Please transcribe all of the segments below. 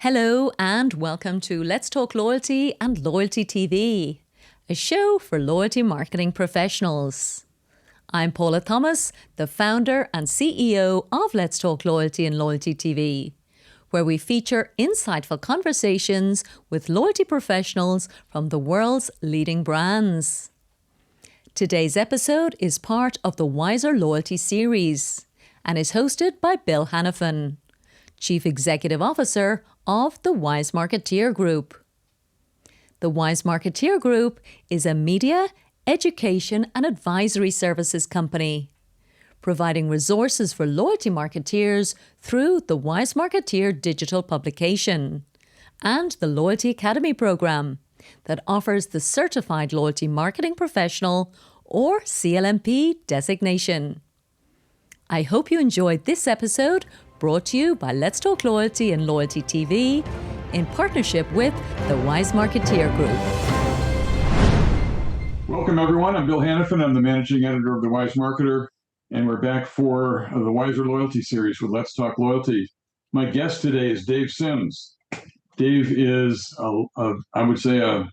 Hello and welcome to Let's Talk Loyalty and Loyalty TV, a show for loyalty marketing professionals. I'm Paula Thomas, the founder and CEO of Let's Talk Loyalty and Loyalty TV, where we feature insightful conversations with loyalty professionals from the world's leading brands. Today's episode is part of the Wiser Loyalty series and is hosted by Bill Hanifin, Chief Executive Officer of the Wise Marketeer Group. The Wise Marketeer Group is a media, education and advisory services company, providing resources for loyalty marketeers through the Wise Marketeer digital publication and the Loyalty Academy program that offers the Certified Loyalty Marketing Professional or CLMP designation. I hope you enjoyed this episode, brought to you by Let's Talk Loyalty and Loyalty TV in partnership with the Wise Marketeer Group. Welcome, everyone. I'm Bill Hanifin. I'm the managing editor of The Wise Marketer, and we're back for the Wiser Loyalty series with Let's Talk Loyalty. My guest today is Dave Sims. Dave is, I would say, a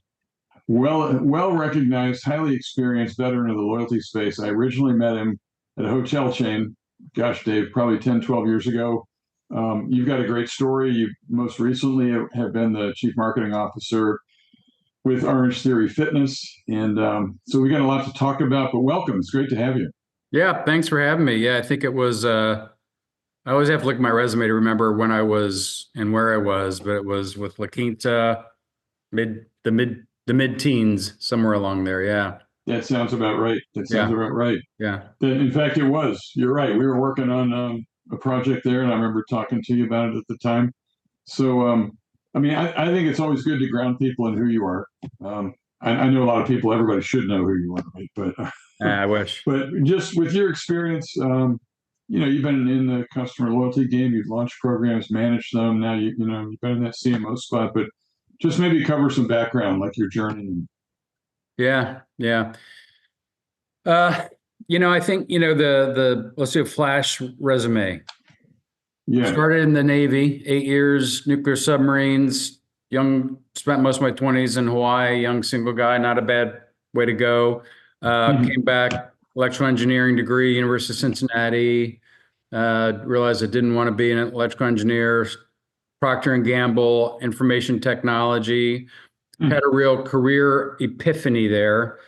well-recognized, highly experienced veteran of the loyalty space. I originally met him at a hotel chain. Gosh, Dave, probably 10, 12 years ago. You've got a great story. You most recently have been the chief marketing officer with Orange Theory Fitness. And so we got a lot to talk about, but welcome. It's great to have you. Yeah, thanks for having me. Yeah, I think it was, I always have to look at my resume to remember when I was and where I was, but it was with LaQuinta, the mid-teens, somewhere along there. Yeah. That sounds about right. About right. Yeah. In fact, it was. You're right. We were working on a project there, and I remember talking to you about it at the time. So, I think it's always good to ground people in who you are. I know a lot of people, everybody should know who you are, right? But I wish. But just with your experience, you've been in the customer loyalty game. You've launched programs, managed them. Now you've been in that CMO spot. But just maybe cover some background, like your journey. Yeah. I think, let's do a flash resume. Yeah. Started in the Navy, 8 years, nuclear submarines, spent most of my 20s in Hawaii, young single guy, not a bad way to go. Came back, electrical engineering degree, University of Cincinnati, realized I didn't want to be an electrical engineer. Proctor Gamble, information technology, had a real career epiphany there.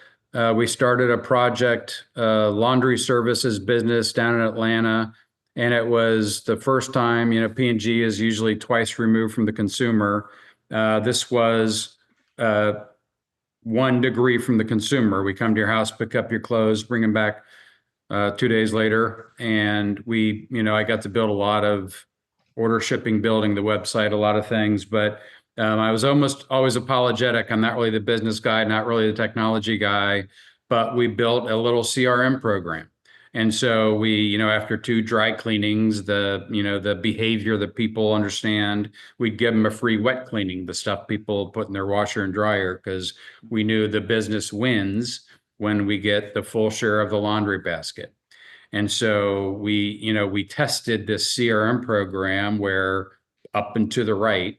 We started a project, laundry services business down in Atlanta, and it was the first time, P&G is usually twice removed from the consumer. This was 1 degree from the consumer. We come to your house, pick up your clothes, bring them back 2 days later, and I got to build a lot of order shipping, building the website, a lot of things, but I was almost always apologetic. I'm not really the business guy, not really the technology guy, but we built a little CRM program. And so we, after 2 dry cleanings, the behavior that people understand, we'd give them a free wet cleaning, the stuff people put in their washer and dryer, because we knew the business wins when we get the full share of the laundry basket. And so we tested this CRM program where up and to the right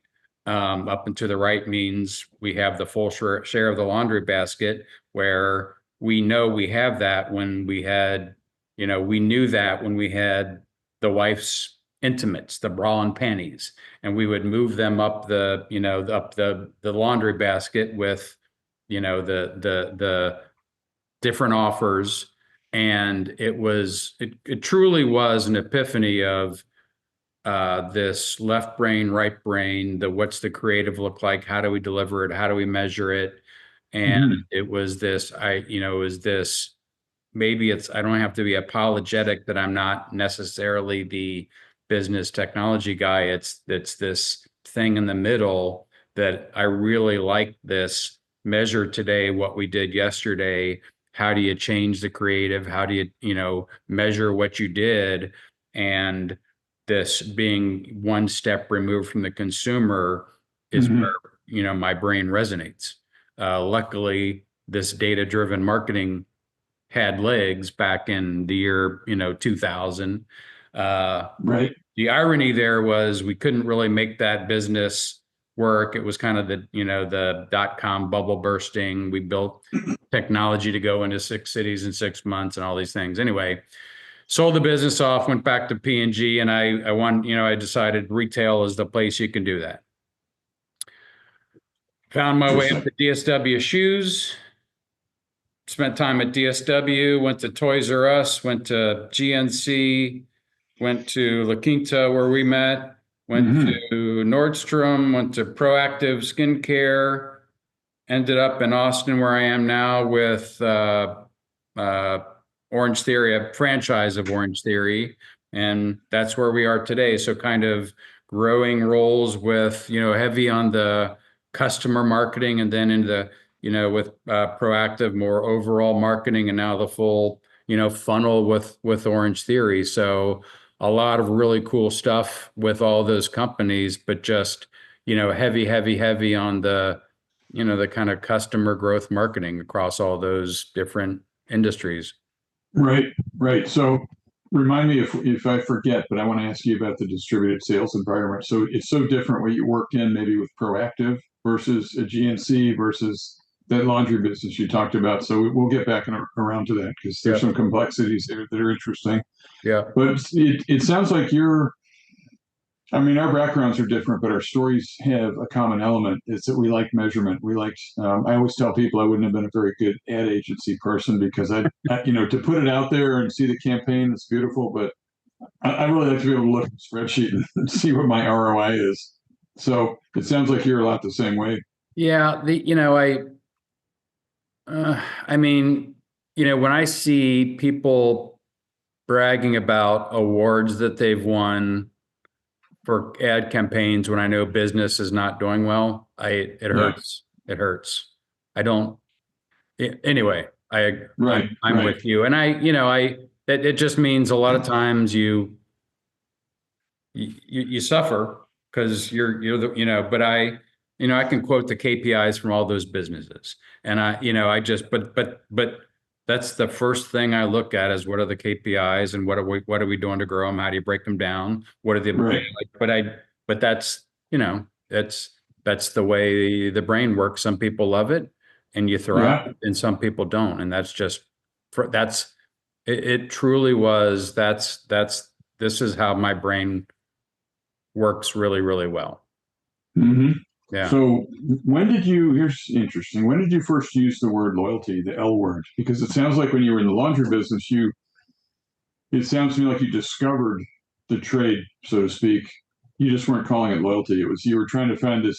means we have the full share of the laundry basket, where we know we have that when we had, we knew that when we had the wife's intimates, the bra and panties, and we would move them up the laundry basket with, the different offers. And it truly was an epiphany of this left brain, right brain, what's the creative look like? How do we deliver it? How do we measure it? And it was this, maybe I don't have to be apologetic that I'm not necessarily the business technology guy. It's this thing in the middle that I really like this measure today, what we did yesterday. How do you change the creative? How do you, measure what you did? And this being 1 step removed from the consumer is where, my brain resonates. Luckily, this data-driven marketing had legs back in the year, 2000. Right. The irony there was we couldn't really make that business work. It was kind of the dot-com bubble bursting. We built technology to go into 6 cities in 6 months and all these things. Anyway, sold the business off, went back to P&G, and I decided retail is the place you can do that. Found my way up to DSW Shoes. Spent time at DSW, went to Toys R Us, went to GNC, went to LaQuinta where we met, went to Nordstrom, went to Proactive Skincare, ended up in Austin where I am now with Orange Theory, a franchise of Orange Theory, and that's where we are today. So kind of growing roles with, heavy on the customer marketing and then into the with proactive, more overall marketing, and now the full, funnel with Orange Theory. So a lot of really cool stuff with all those companies, but just, heavy on the, the kind of customer growth marketing across all those different industries. Right. So remind me if I forget, but I want to ask you about the distributed sales environment. So it's so different what you worked in maybe with Proactive versus a GNC versus that laundry business you talked about. So we'll get back around to that because there's some complexities there that are interesting. Yeah. But it sounds like our backgrounds are different, but our stories have a common element. It's that we like measurement. We like, I always tell people I wouldn't have been a very good ad agency person because I to put it out there and see the campaign, it's beautiful, but I really like to be able to look at the spreadsheet and see what my ROI is. So it sounds like you're a lot the same way. Yeah. When I see people bragging about awards that they've won for ad campaigns when I know business is not doing well, it hurts. It hurts. I'm with you. And it just means a lot of times you suffer because you're the, but I can quote the KPIs from all those businesses. And but that's the first thing I look at is what are the KPIs and what are we doing to grow them? How do you break them down? What are the, but that's the way the brain works. Some people love it and you thrive and some people don't. And that's just, it truly was, this is how my brain works really, really well. Mm-hmm. Yeah. So here's interesting. When did you first use the word loyalty, the L word? Because it sounds like when you were in the laundry business, it sounds to me like you discovered the trade, so to speak. You just weren't calling it loyalty. It was, you were trying to find the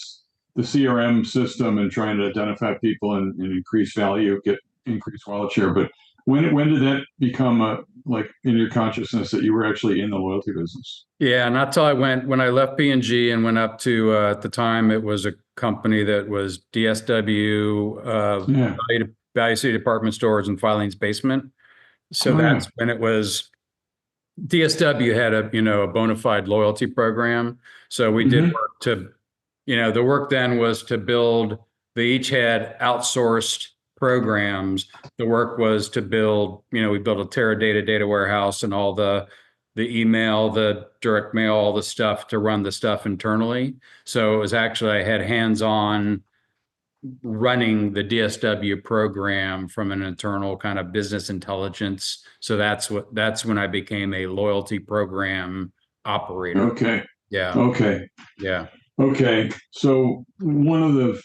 CRM system and trying to identify people and increase value, get increased wallet share. But when did that become like in your consciousness that you were actually in the loyalty business? Yeah, not till when I left P&G and went up to, at the time, it was a company that was DSW, Value City Department Stores and Filing's Basement. So that's when it was, DSW had a bona fide loyalty program. So we did work to, the work then was to build, they each had outsourced programs. The work was to build, we built a Teradata data warehouse and all the email, the direct mail, all the stuff to run the stuff internally. So it was actually, I had hands-on running the DSW program from an internal kind of business intelligence. So that's when I became a loyalty program operator. Okay. Yeah. Okay. Yeah. Okay. So one of the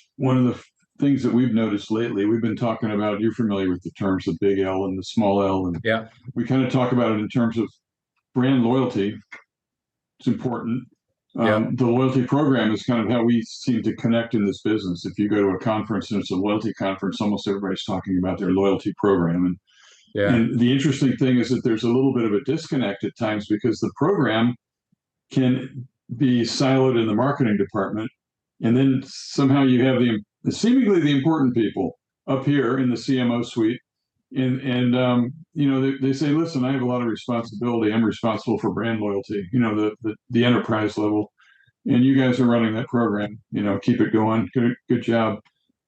things that we've noticed lately, we've been talking about, you're familiar with the terms of big L and the small L, and we kind of talk about it in terms of brand loyalty. It's important. The loyalty program is kind of how we seem to connect in this business. If you go to a conference and it's a loyalty conference, almost everybody's talking about their loyalty program. And the interesting thing is that there's a little bit of a disconnect at times because the program can be siloed in the marketing department. And then somehow you have seemingly the important people up here in the CMO suite. And they say, listen, I have a lot of responsibility. I'm responsible for brand loyalty, the enterprise level. And you guys are running that program, keep it going. Good job.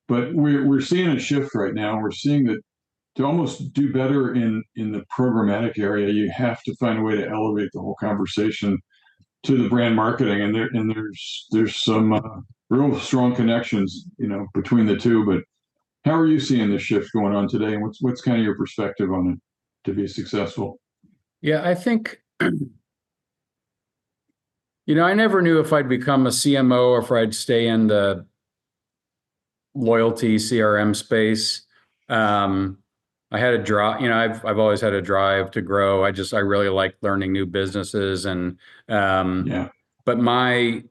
But we're seeing a shift right now. We're seeing that to almost do better in the programmatic area, you have to find a way to elevate the whole conversation to the brand marketing, and there's some real strong connections, between the two. But how are you seeing this shift going on today, and what's kind of your perspective on it to be successful? Yeah, I think, I never knew if I'd become a CMO or if I'd stay in the loyalty CRM space. I had a drive, I've always had a drive to grow. I really like learning new businesses, and Yeah. but my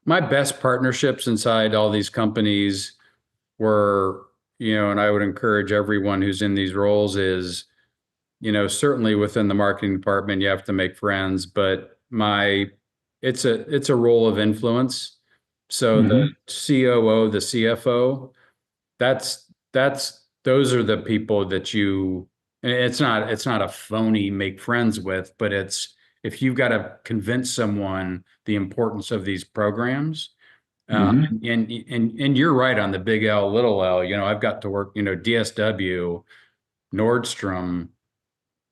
best partnerships inside all these companies were, and I would encourage everyone who's in these roles is, certainly within the marketing department, you have to make friends, but it's a role of influence. So the COO, the CFO, those are the people that and it's not a phony make friends with, but if you've got to convince someone the importance of these programs, and you're right on the big L, little L. I've got to work, DSW, Nordstrom,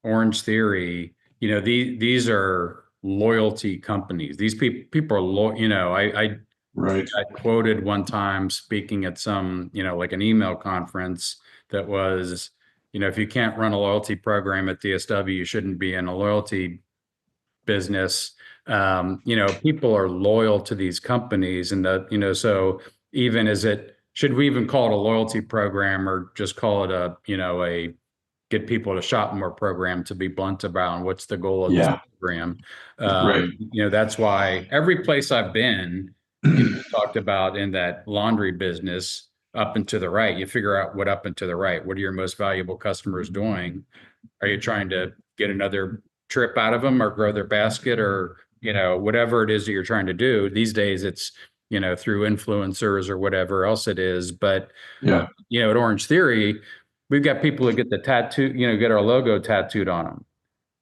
Orange Theory. These are loyalty companies. These people are loyal. I Right. got quoted one time speaking at some, like an email conference that was, if you can't run a loyalty program at DSW, you shouldn't be in a loyalty business. People are loyal to these companies, and so should we even call it a loyalty program, or just call it a get people to shop more program, to be blunt about what's the goal of this program? Right. That's why every place I've been, talked about in that laundry business, up and to the right, you figure out what up and to the right, what are your most valuable customers doing? Are you trying to get another trip out of them, or grow their basket, or, whatever it is that you're trying to do? These days it's, through influencers or whatever else it is. But, Yeah. At Orange Theory, we've got people that get the tattoo, get our logo tattooed on them,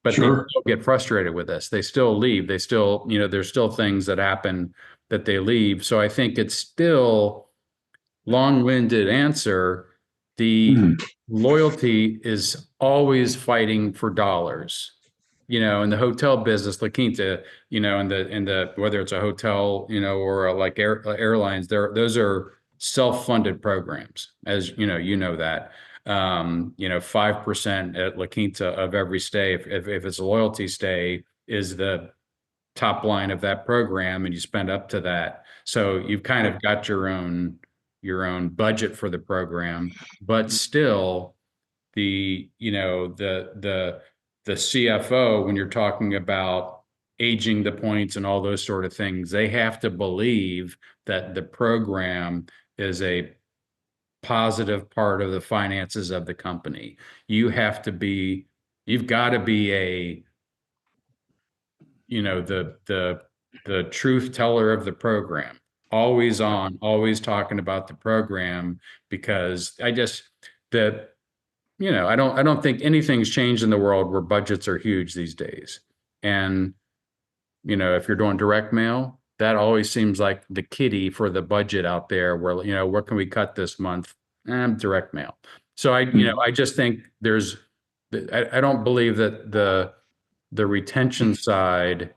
but they still get frustrated with us. They still leave. They still, there's still things that happen that they leave. So I think it's still long-winded answer. The loyalty is always fighting for dollars. In the hotel business, LaQuinta, in the whether it's a hotel, or like airlines, those are self-funded programs, as that. 5% at LaQuinta of every stay, if it's a loyalty stay, is the top line of that program, and you spend up to that. So you've kind of got your own budget for the program, but still the CFO, when you're talking about aging the points and all those sort of things, they have to believe that the program is a positive part of the finances of the company. You've got to be the truth teller of the program, always on, always talking about the program, because I don't think anything's changed in the world where budgets are huge these days. And, if you're doing direct mail, that always seems like the kitty for the budget out there, where, what can we cut this month? Direct mail. So I just think I don't believe that the retention side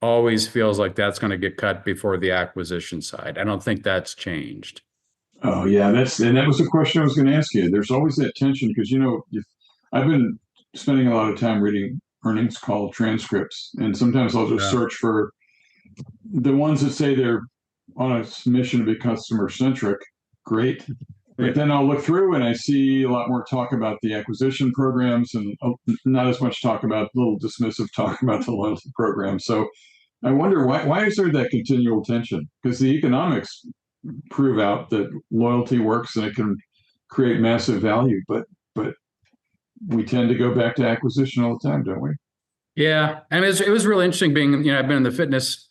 always feels like that's going to get cut before the acquisition side. I don't think that's changed. Oh yeah, that was the question I was going to ask you. There's always that tension because I've been spending a lot of time reading earnings call transcripts, and sometimes I'll just search for the ones that say they're on a mission to be customer centric. Great, but then I'll look through and I see a lot more talk about the acquisition programs, and not as much talk about, little dismissive talk about the loyalty program. So I wonder why is there that continual tension? Because the economics prove out that loyalty works and it can create massive value, but we tend to go back to acquisition all the time, don't we? Yeah, and it was really interesting being, I've been in the fitness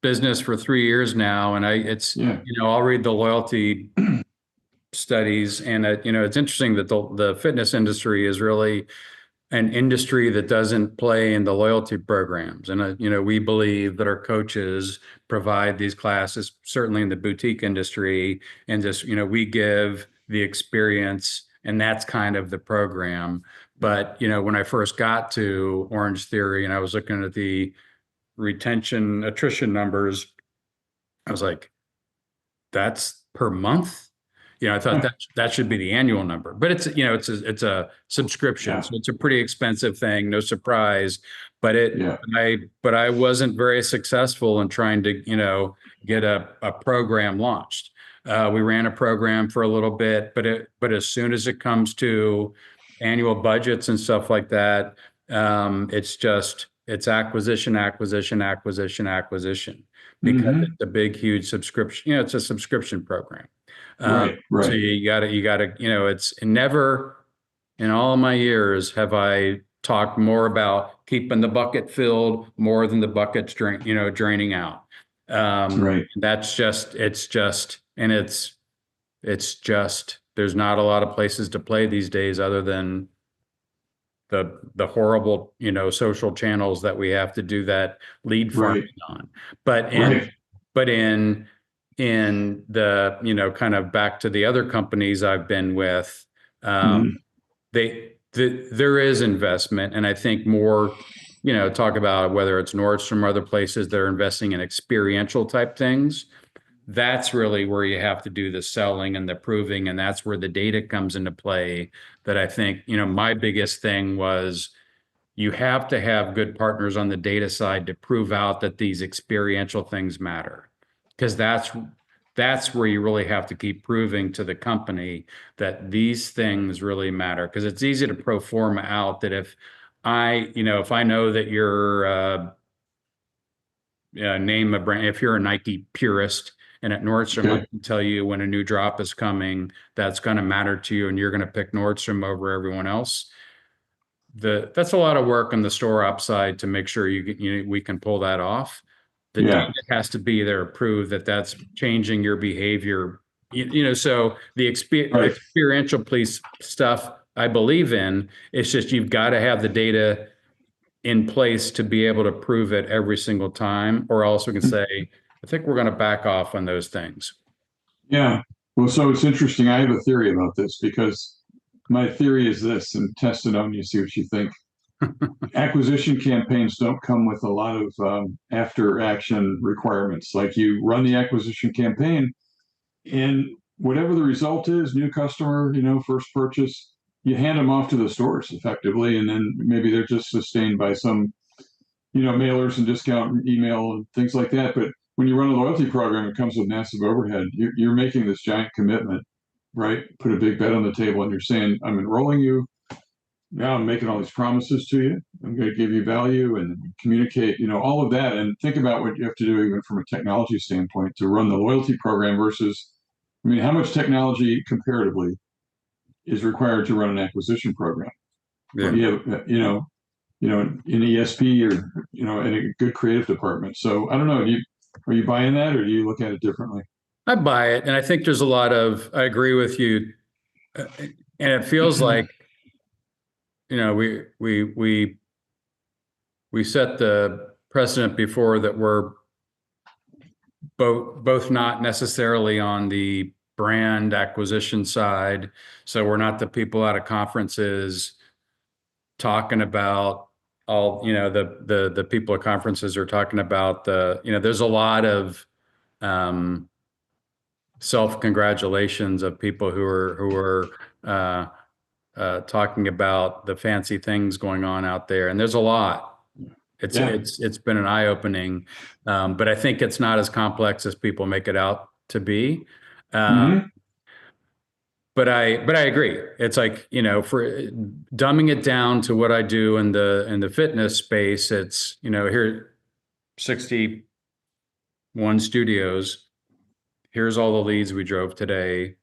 business for 3 years now, and I'll read the loyalty studies, and it's interesting that the fitness industry is really an industry that doesn't play in the loyalty programs. And, we believe that our coaches provide these classes, certainly in the boutique industry, and just, we give the experience, and that's kind of the program. But, when I first got to Orange Theory and I was looking at the retention attrition numbers, I was like, that's per month. I thought that should be the annual number, but it's a subscription, so it's a pretty expensive thing. No surprise, but I wasn't very successful in trying to get a program launched. We ran a program for a little bit, but as soon as it comes to annual budgets and stuff like that, it's acquisition, because it's a big, huge subscription. It's a subscription program. Right. So you gotta, it's never in all of my years have I talked more about keeping the bucket filled more than the bucket's draining out. Right. That's it's just, there's not a lot of places to play these days other than the horrible, social channels that we have to do that lead farming on. But in the, kind of back to the other companies I've been with, there is investment. And I think more, talk about whether it's Nordstrom or other places that are investing in experiential type things. That's really where you have to do the selling and the proving. And that's where the data comes into play. That I think, my biggest thing was you have to have good partners on the data side to prove out that these experiential things matter. Because that's where you really have to keep proving to the company that these things really matter. Because it's easy to pro forma out that if I know that you're name a brand, if you're a Nike purist, and at Nordstrom, I can tell you when a new drop is coming, that's going to matter to you, and you're going to pick Nordstrom over everyone else. That's a lot of work on the store upside to make sure we can pull that off. The data has to be there to prove that that's changing your behavior. So the experiential police stuff I believe in. It's just you've got to have the data in place to be able to prove it every single time, or else we can say, I think we're going to back off on those things. Yeah. Well, so it's interesting. I have a theory about this because my theory is this, and test it on you, see what you think. Acquisition campaigns don't come with a lot of after action requirements. Like you run the acquisition campaign, and whatever the result is, new customer, first purchase, you hand them off to the stores effectively, and then maybe they're just sustained by some, mailers and discount email and things like that. But when you run a loyalty program, it comes with massive overhead. You're making this giant commitment, right? Put a big bet on the table, and you're saying, I'm enrolling you. Now I'm making all these promises to you. I'm going to give you value and communicate, all of that. And think about what you have to do even from a technology standpoint to run the loyalty program versus, how much technology comparatively is required to run an acquisition program? Yeah. In ESP or, in a good creative department. So I don't know, are you buying that, or do you look at it differently? I buy it. And I think there's I agree with you. And it feels like, we set the precedent before that we're both not necessarily on the brand acquisition side. So we're not the people out of conferences talking about all, the people at conferences are talking about there's a lot of self-congratulations of people who are talking about the fancy things going on out there, and there's a lot. It's been an eye-opening, but I think it's not as complex as people make it out to be. But I agree. It's like, for dumbing it down to what I do in the fitness space, it's, here 61 studios. Here's all the leads we drove today.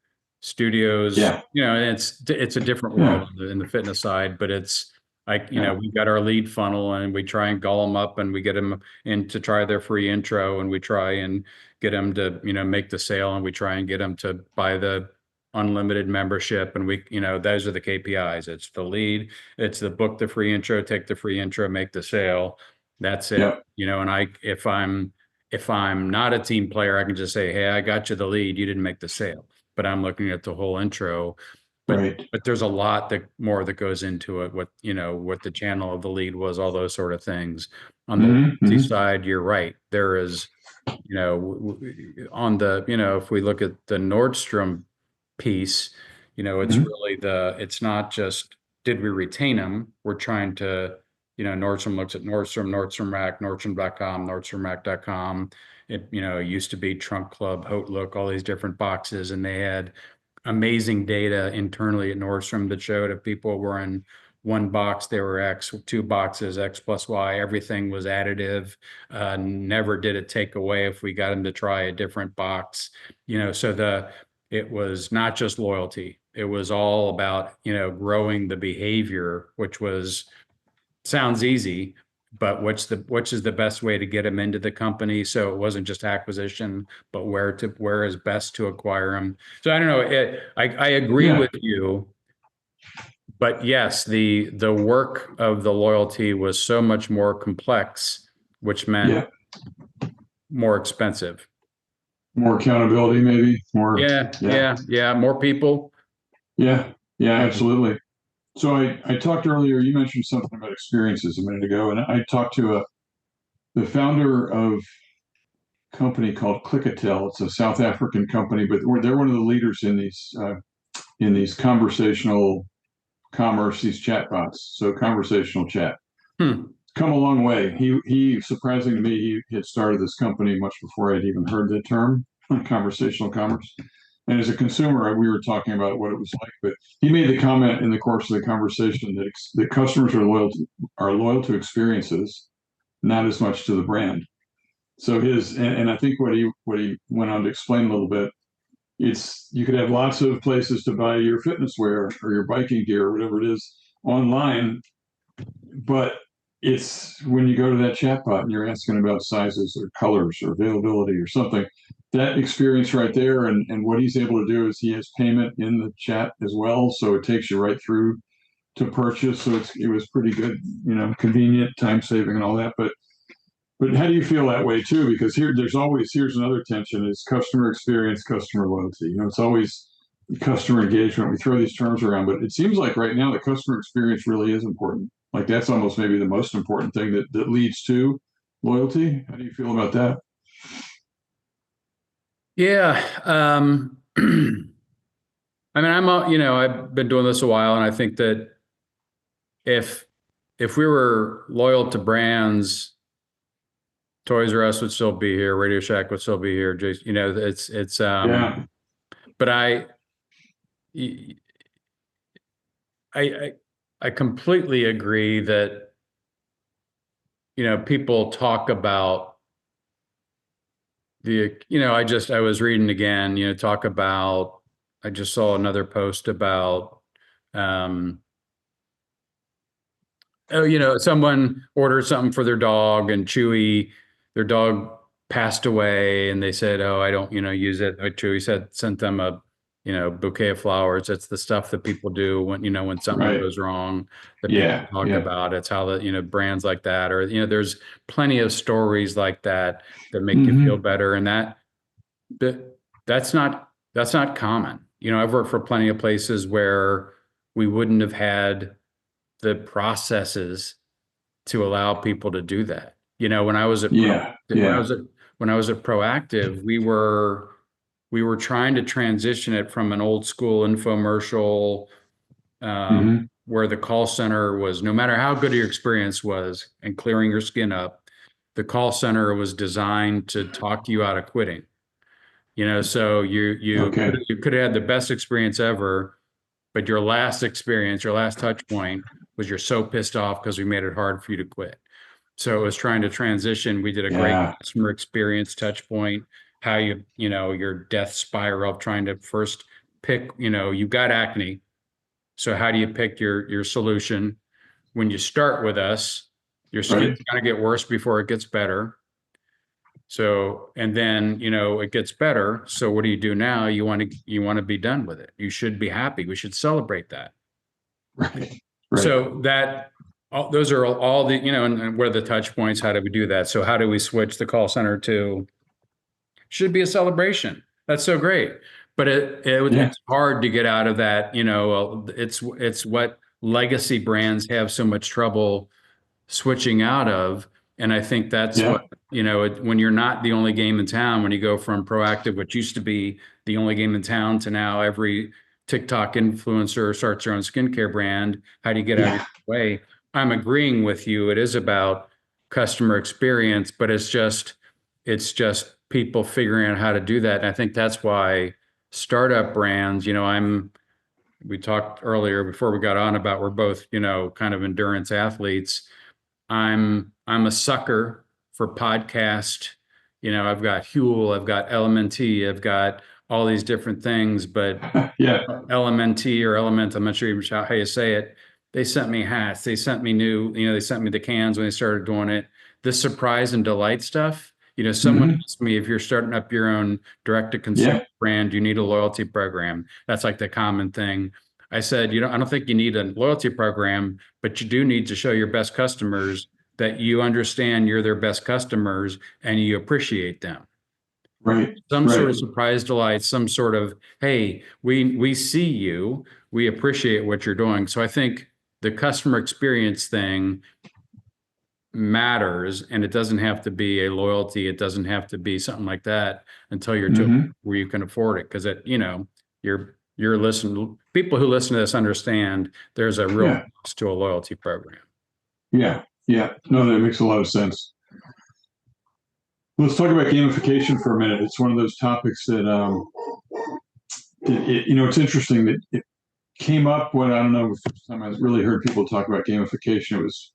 Studios, and it's a different world in the fitness side, but it's like, we've got our lead funnel, and we try and gall them up, and we get them in to try their free intro, and we try and get them to, make the sale, and we try and get them to buy the unlimited membership. And those are the KPIs. It's the lead, it's the book the free intro, take the free intro, make the sale. That's it. Yep. And if I'm not a team player, I can just say, hey, I got you the lead, you didn't make the sale, but I'm looking at the whole intro. Right. But there's a lot more that goes into it, what the channel of the lead was, all those sort of things. On the loyalty side, you're right. There is, on the, if we look at the Nordstrom piece, it's really it's not just, did we retain them? We're trying to, Nordstrom looks at Nordstrom, Nordstrom Rack, Nordstrom.com, NordstromRack.com. It used to be Trunk Club, Haute Look, all these different boxes, and they had amazing data internally at Nordstrom that showed if people were in one box, they were X, two boxes, X plus Y, everything was additive. Never did it take away if we got them to try a different box. So it was not just loyalty. It was all about, growing the behavior, which sounds easy, but which is the best way to get them into the company. So it wasn't just acquisition, but where is best to acquire them. So I don't know. I agree with you, but yes, the work of the loyalty was so much more complex, which meant more expensive, more accountability, maybe more. Yeah. More people. Yeah, absolutely. So I talked earlier, you mentioned something about experiences a minute ago, and I talked to the founder of a company called Clickatel. It's a South African company, but they're one of the leaders in these conversational commerce, these chatbots. So conversational chat. Come a long way. He surprising to me, he had started this company much before I'd even heard the term conversational commerce. And as a consumer, we were talking about what it was like, but he made the comment in the course of the conversation that customers are loyal to experiences, not as much to the brand. So and I think what he went on to explain a little bit, you could have lots of places to buy your fitness wear or your biking gear or whatever it is online, but it's when you go to that chatbot and you're asking about sizes or colors or availability or something, that experience right there, and what he's able to do is he has payment in the chat as well, so it takes you right through to purchase. So it was pretty good, convenient, time saving, and all that. But how do you feel that way too? Because here's another tension: is customer experience, customer loyalty. It's always customer engagement. We throw these terms around, but it seems like right now the customer experience really is important. Like that's almost maybe the most important thing that leads to loyalty. How do you feel about that? Yeah. I mean, I've been doing this a while, and I think that if we were loyal to brands, Toys R Us would still be here, Radio Shack would still be here. But I completely agree that, people talk about I was reading again, talk about, I just saw another post about, someone ordered something for their dog and their dog passed away, and they said, oh, I don't, use it. Chewy sent them a, bouquet of flowers. That's the stuff that people do when something goes wrong, that people talk about. It's how brands like that, or, there's plenty of stories like that make you feel better. And that's not common. I've worked for plenty of places where we wouldn't have had the processes to allow people to do that. When I was at when I was at Proactive, we were trying to transition it from an old school infomercial, where the call center was, no matter how good your experience was and clearing your skin up, the call center was designed to talk you out of quitting. So you could have had the best experience ever, but your last touch point was you're so pissed off because we made it hard for you to quit. So it was trying to transition. We did a great customer experience touch point, how your death spiral of trying to first pick, you've got acne. So how do you pick your solution? When you start with us, your skin's going to get worse before it gets better. So, and then, it gets better. So what do you do now? You want to be done with it. You should be happy. We should celebrate that. Right. Right. So those are all the, and what are the touch points? How do we do that? So how do we switch the call center to should be a celebration? That's so great. But it's hard to get out of that. It's what legacy brands have so much trouble switching out of. And I think that's what, when you're not the only game in town, when you go from Proactive, which used to be the only game in town, to now every TikTok influencer starts their own skincare brand, how do you get out of your way? I'm agreeing with you. It is about customer experience, but it's just people figuring out how to do that. And I think that's why startup brands, we talked earlier before we got on about we're both, kind of endurance athletes. I'm a sucker for podcast. I've got Huel, I've got LMNT, I've got all these different things, but LMNT or Element, I'm not sure even how you say it. They sent me hats. They sent me they sent me the cans when they started doing it. This surprise and delight stuff. Someone asked me, if you're starting up your own direct-to-consumer brand, you need a loyalty program. That's like the common thing. I said, I don't think you need a loyalty program, but you do need to show your best customers that you understand you're their best customers and you appreciate them. Right. Some sort of surprise delight, some sort of, hey, we see you, we appreciate what you're doing. So I think the customer experience thing matters, and it doesn't have to be a loyalty. It doesn't have to be something like that until you're to where you can afford it. Because you're listening. People who listen to this understand there's a real cost to a loyalty program. Yeah. No, that makes a lot of sense. Let's talk about gamification for a minute. It's one of those topics that it's interesting that it came up when, I don't know, the first time I really heard people talk about gamification. It was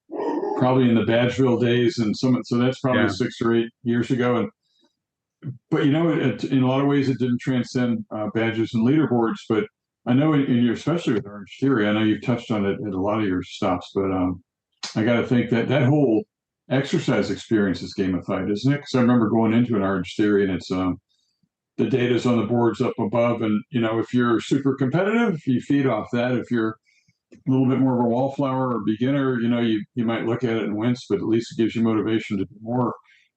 probably in the Badgeville days, and so that's probably 6 or 8 years ago. But in a lot of ways, it didn't transcend badges and leaderboards. But I know especially with Orange Theory, I know you've touched on it at a lot of your stops. But I got to think that whole exercise experience is gamified, isn't it? Because I remember going into an Orange Theory, and it's the data's on the boards up above, and if you're super competitive, you feed off that. If you're a little bit more of a wallflower or beginner, you might look at it and wince, but at least it gives you motivation to do more.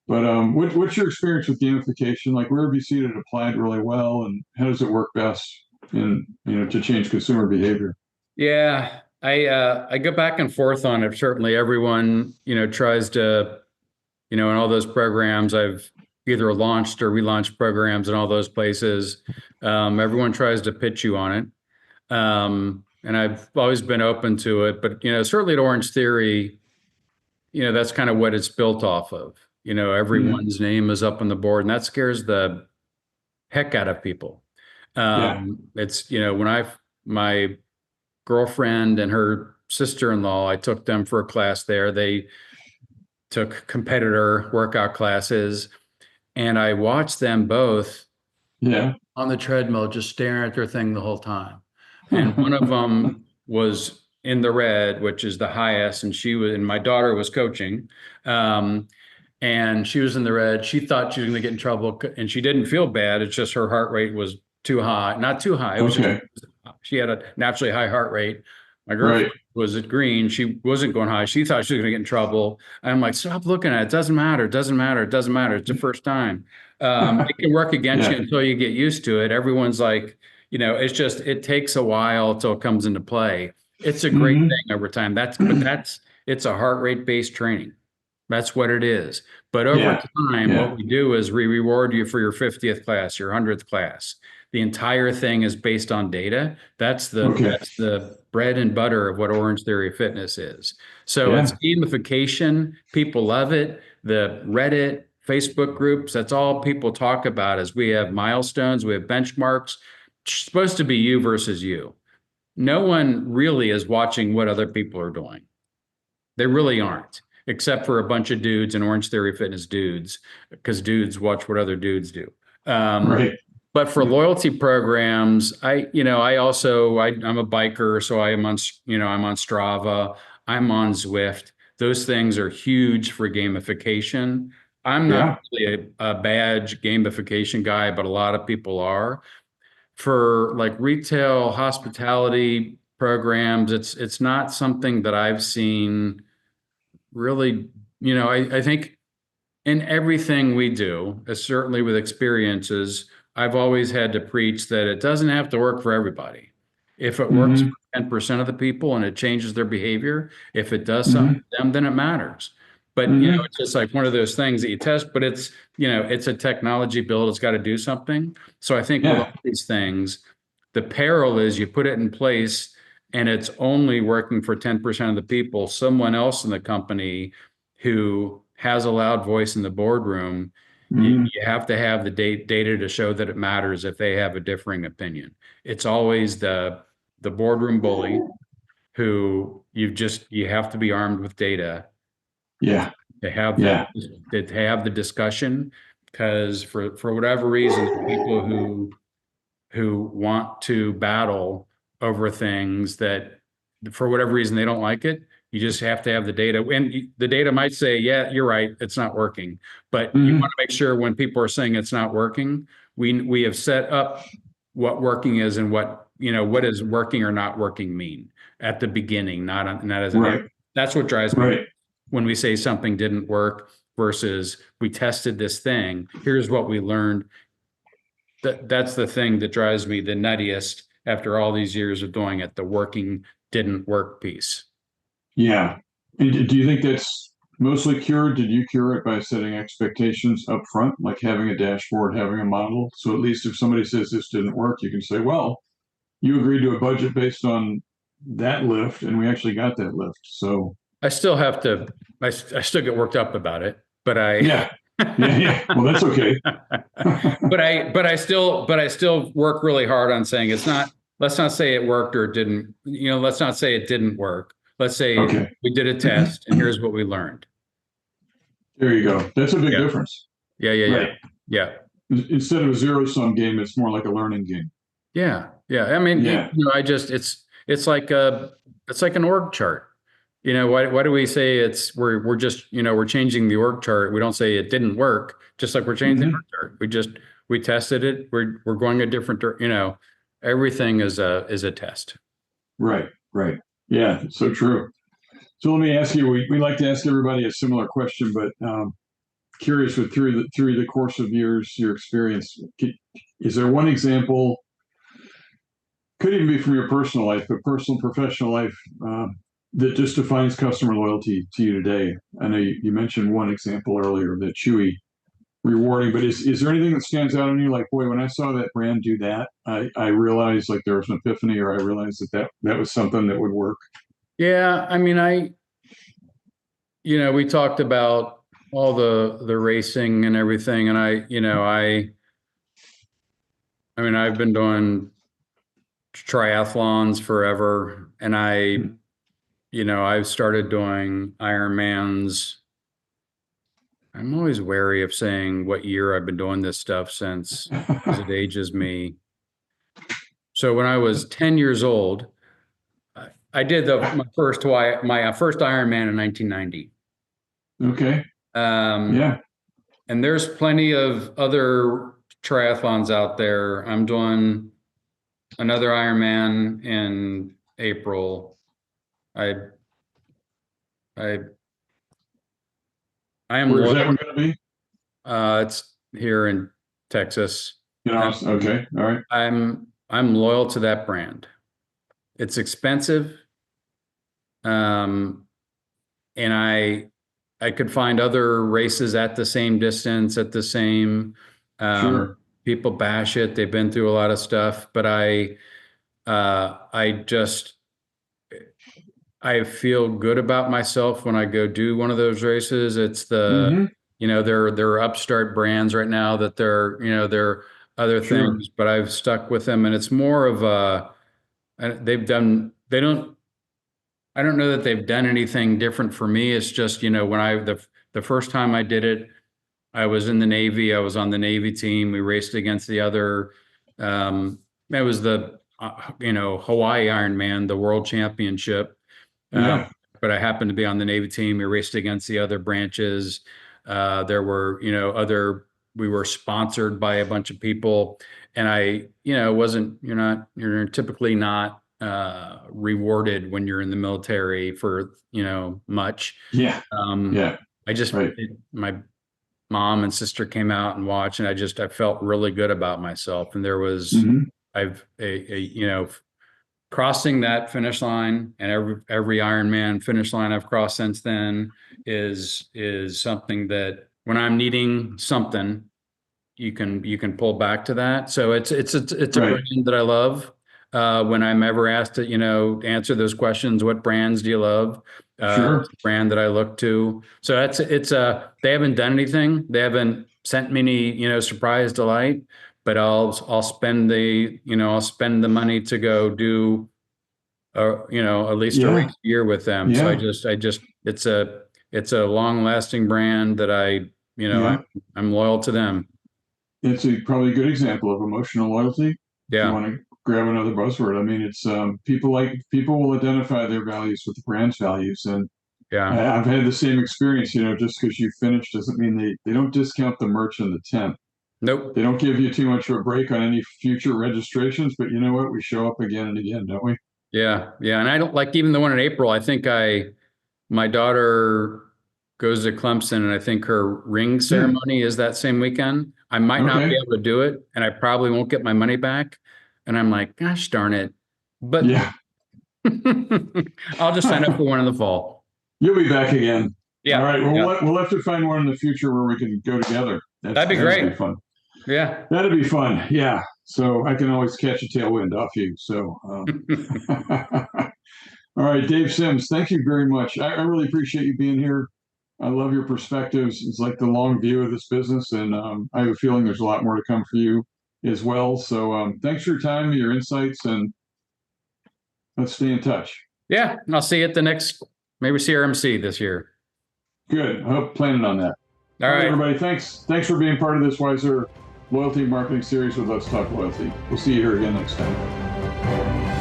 But what's your experience with gamification? Like, where have you seen it applied really well, and how does it work best in to change consumer behavior? Yeah, I go back and forth on it. Certainly, everyone tries to, in all those programs I've either launched or relaunched programs in all those places. Everyone tries to pitch you on it. And I've always been open to it, but certainly at Orange Theory, that's kind of what it's built off of. Everyone's name is up on the board, and that scares the heck out of people. It's when my girlfriend and her sister-in-law, I took them for a class there. They took competitor workout classes, and I watched them both on the treadmill, just staring at their thing the whole time. And one of them was in the red, which is the highest, and my daughter was coaching, and she was in the red. She thought she was going to get in trouble, and she didn't feel bad. It's just her heart rate was too high, not too high. It was just, she had a naturally high heart rate. My girlfriend was at green. She wasn't going high. She thought she was going to get in trouble. And I'm like, stop looking at it. It doesn't matter. It doesn't matter. It doesn't matter. It's the first time. It can work against you until you get used to it. Everyone's like, it's just, it takes a while till it comes into play. It's a great thing over time. It's a heart rate based training. That's what it is. But over time, what we do is we reward you for your 50th class, your 100th class. The entire thing is based on data. That's the bread and butter of what Orange Theory Fitness is. So it's gamification. People love it. The Reddit, Facebook groups, that's all people talk about is we have milestones, we have benchmarks. It's supposed to be you versus you. No one really is watching what other people are doing. They really aren't, except for a bunch of dudes and Orange Theory Fitness dudes, because dudes watch what other dudes do. But for loyalty programs, I'm a biker, so I'm on Strava, I'm on Zwift. Those things are huge for gamification. I'm Yeah. not really a badge gamification guy, but a lot of people are. For like retail hospitality programs, it's not something that I've seen really, I think in everything we do, certainly with experiences, I've always had to preach that it doesn't have to work for everybody. If it works Hmm. for 10% of the people and it changes their behavior, if it does something Hmm. to them, then it matters. But, Hmm. it's just like one of those things that you test, but it's a technology build. It's got to do something. So I think with all Yeah. these things, the peril is you put it in place and it's only working for 10% of the people. Someone else in the company who has a loud voice in the boardroom, Hmm. you have to have the data to show that it matters if they have a differing opinion. It's always the boardroom bully who you have to be armed with data Yeah. to have Yeah. the discussion, because for whatever reason, the people who want to battle over things that for whatever reason they don't like it. You just have to have the data. And the data might say, yeah, you're right, it's not working. But you want Hmm. to make sure when people are saying it's not working, we have set up what working is and what does working or not working mean at the beginning, not as an end. Right. That's what drives me Right. when we say something didn't work versus we tested this thing. Here's what we learned. That's the thing that drives me the nuttiest after all these years of doing it, the working didn't work piece. Yeah. And do you think that's mostly cured? Did you cure it by setting expectations up front, like having a dashboard, having a model? So at least if somebody says this didn't work, you can say, well, you agreed to a budget based on that lift, and we actually got that lift. So I still have to, I still get worked up about it, but yeah. Yeah. Yeah. Well, that's okay. but I still work really hard on saying let's not say it worked or it didn't, let's not say it didn't work. Let's say Okay. we did a test and here's what we learned. There you go. That's a big Yeah. difference. Yeah. Yeah. Yeah. Right. Yeah. Instead of a zero sum game, it's more like a learning game. Yeah, yeah. I mean, Yeah. it's like it's like an org chart. Why do we say we're just, we're changing the org chart? We don't say it didn't work, just like we're changing the Hmm. org chart. We tested it. We're going a different, everything is a test. Right. Right. Yeah. So true. So let me ask you, we like to ask everybody a similar question, but curious with through the course of years, your experience, is there one example, could even be from your personal life, but personal, professional life, that just defines customer loyalty to you today? I know you mentioned one example earlier, the Chewy rewarding, but is there anything that stands out on you? Like, boy, when I saw that brand do that, I realized like there was an epiphany, or I realized that was something that would work. Yeah, I mean, we talked about all the racing and everything, and I mean, I've been doing triathlons forever, and I've started doing Ironmans. I'm always wary of saying what year I've been doing this stuff since, because it ages me. So when I was 10 years old, I did my first Ironman in 1990. Okay. Um, Yeah. and there's plenty of other triathlons out there. I'm doing another Ironman in April. I I I am Where's loyal. that one going to be? It's here in Texas. You know, Um, okay. All right. I'm loyal to that brand. It's expensive, um, and I could find other races at the same distance, at the same. Sure. People bash it. They've been through a lot of stuff, but I just I feel good about myself when I go do one of those races. It's Hmm. they're upstart brands right now that they're other Sure. things, but I've stuck with them, and it's more of they don't, I don't know that they've done anything different for me. It's just, when the first time I did it, I was in the Navy. I was on the Navy team. We raced against the other, it was the, Hawaii Ironman, the world championship. Um, Yeah. but I happened to be on the Navy team. We raced against the other branches. There were, we were sponsored by a bunch of people, and you're typically not rewarded when you're in the military for, much. Yeah. Yeah. I just, Right. my mom and sister came out and watched, and I felt really good about myself. And there was, Mhm. crossing that finish line, and every Ironman finish line I've crossed since then is something that when I'm needing something, you can pull back to that. So it's a Right. brand that I love. When I'm ever asked to, answer those questions, what brands do you love? Sure. It's a brand that I look to. So they haven't done anything. They haven't sent me any, surprise delight, but I'll spend the money to go do, at least a Yeah. race a year with them. So Yeah. it's a long lasting brand that Yeah. I'm loyal to them. It's probably a good example of emotional loyalty. If you Yeah. want to grab another buzzword, I mean, it's people will identify their values with the brand's values, and Yeah. I've had the same experience. Just because you finish doesn't mean they don't discount the merch in the tent. Nope. They don't give you too much of a break on any future registrations, but you know what? We show up again and again, don't we? Yeah. Yeah. And I don't like even the one in April. I think my daughter goes to Clemson, and I think her ring ceremony is that same weekend. I might not be Okay. able to do it, and I probably won't get my money back. And I'm like, gosh darn it. But Yeah. I'll just sign up for one in the fall. You'll be back again. Yeah. All right. Well, Yeah. we'll have to find one in the future where we can go together. That'd be great. That'd be fun. Yeah. That'd be fun. Yeah. So I can always catch a tailwind off you. So, all right, Dave Sims, thank you very much. I really appreciate you being here. I love your perspectives. It's like the long view of this business, and I have a feeling there's a lot more to come for you as well. So thanks for your time, your insights, and let's stay in touch. Yeah. And I'll see you at the next, maybe CRMC this year. Good. I hope planning on that. All right, everybody. Thanks for being part of this Wiser Loyalty Marketing Series with Let's Talk Loyalty. We'll see you here again next time.